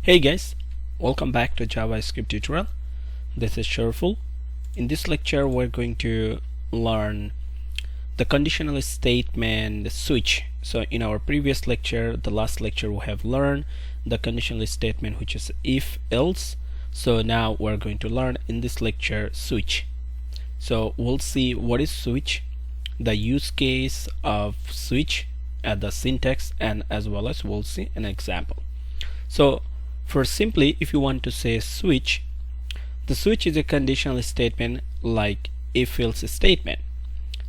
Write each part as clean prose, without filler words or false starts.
Hey guys, welcome back to JavaScript tutorial. This is Shareful. In this lecture we're going to learn the conditional statement switch. So in our previous lecture, the last lecture, we have learned the conditional statement which is if else. So now we're going to learn in this lecture switch. So we'll see what is switch, the use case of switch, the syntax, and as well as we'll see an example. So first, simply, if you want to say switch, the switch is a conditional statement like if else statement.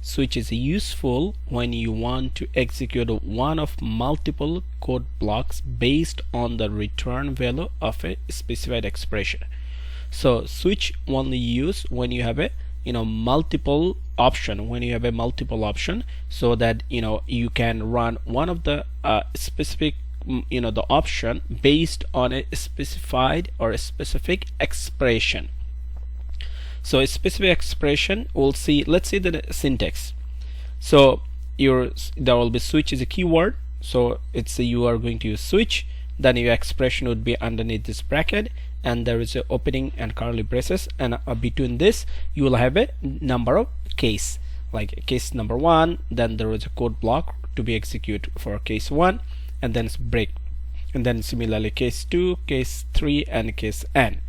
Switch is useful when you want to execute one of multiple code blocks based on the return value of a specified expression. So switch only use when you have a multiple option, so that you can run one of the specific the option based on a specified or a specific expression. So a specific expression, we'll see, let's see the syntax. So there will be switch is a keyword, so it's you are going to use switch, then your expression would be underneath this bracket, and there is a opening and curly braces, and between this you will have a number of case, like case number 1, then there is a code block to be executed for case 1, and then it's break, and then similarly case 2, case 3, and case n,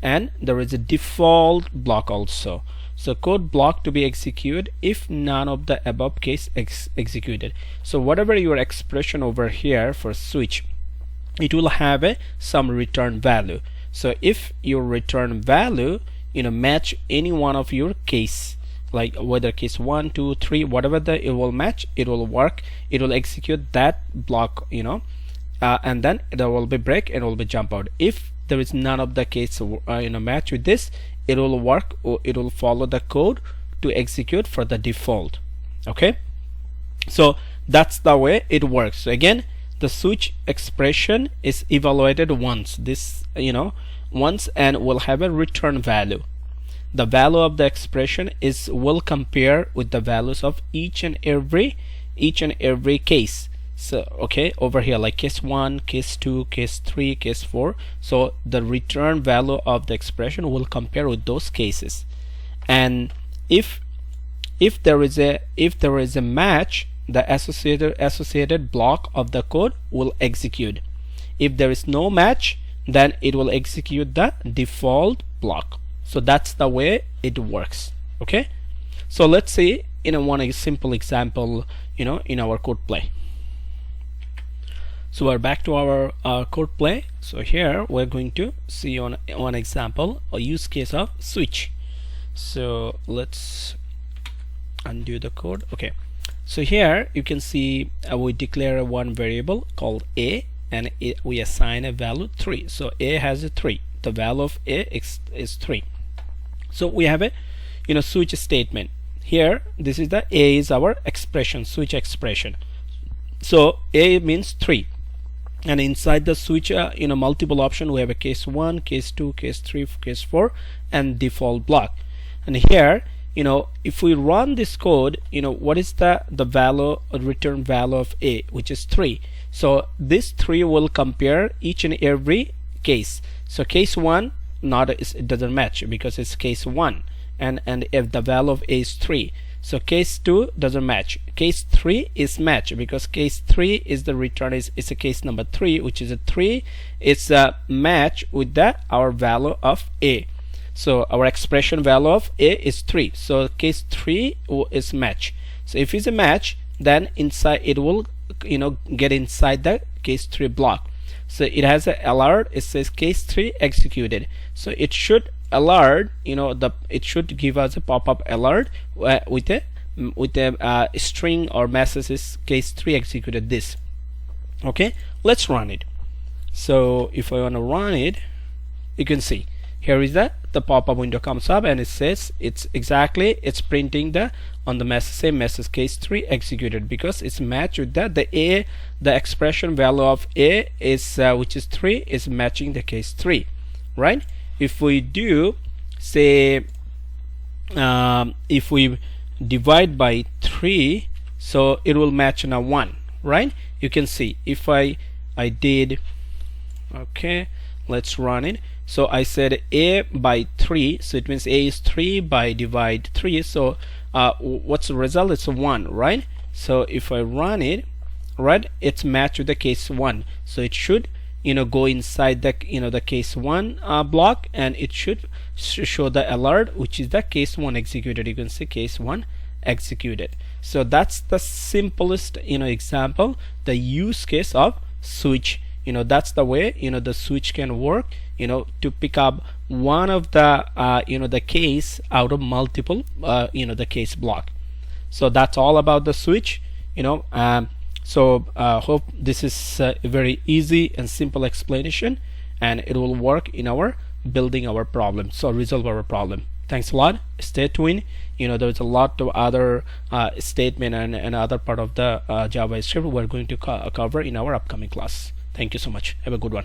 and there is a default block also. So code block to be executed if none of the above case executed. So whatever your expression over here for switch, it will have some return value. So if your return value match any one of your case, like whether case 1, 2, 3, whatever it will match, it will work, it will execute that block, and then there will be break and it will be jump out. If there is none of the case match with this, it will work, or it will follow the code to execute for the default. Okay, so that's the way it works. So again, the switch expression is evaluated once, once, and will have a return value. The value of the expression will compare with the values of each and every case. So okay, over here like case 1, case 2, case 3, case 4, so the return value of the expression will compare with those cases. And if there is a match, the associated block of the code will execute. If there is no match, then it will execute the default block. So that's the way it works. Okay, so let's see one simple example in our code play. So we're back to our code play. So here we're going to see on one example a use case of switch. So let's undo the code. Okay, so here you can see we declare one variable called a, and we assign a value 3. So a has a 3, the value of a is 3. So we have a switch statement here. This is the a is our expression, switch expression. So a means 3, and inside the switch multiple option, we have a case 1, case 2, case 3, case 4, and default block. And here if we run this code, what is the value or return value of a, which is 3. So this 3 will compare each and every case. So case 1 it doesn't match because it's case 1, and if the value of a is 3. So case 2 doesn't match. Case 3 is match because case 3 is the return is a case number 3, which is a 3. It's a match with our value of a. So our expression value of a is 3. So case 3 is match. So if it's a match, then inside it will get inside the case 3 block. So it has an alert. It says case 3 executed. So it should alert, it should give us a pop-up alert with a string or message is case 3 executed this. Okay, let's run it. So if I want to run it, you can see here is the pop-up window comes up, and it says it's printing on the message, same message, case 3 executed, because it's matched with the expression value of a is which is 3 is matching the case 3, right? If we do say if we divide by 3, so it will match now 1, right? You can see if I did Okay, let's run it. So I said a by 3, so it means a is 3 by divide 3. So what's the result? It's a 1, right? So if I run it, right, it's matched with the case 1, so it should go inside the the case 1 block, and it should show the alert, which is the case 1 executed. You can see case 1 executed. So that's the simplest example, the use case of switch. That's the way the switch can work, to pick up one of the the case out of multiple the case block. So that's all about the switch. So hope this is a very easy and simple explanation, and it will work in our building our problem, so resolve our problem. Thanks a lot. Stay tuned. There's a lot of other statement and other part of the JavaScript we're going to cover in our upcoming class. Thank you so much. Have a good one.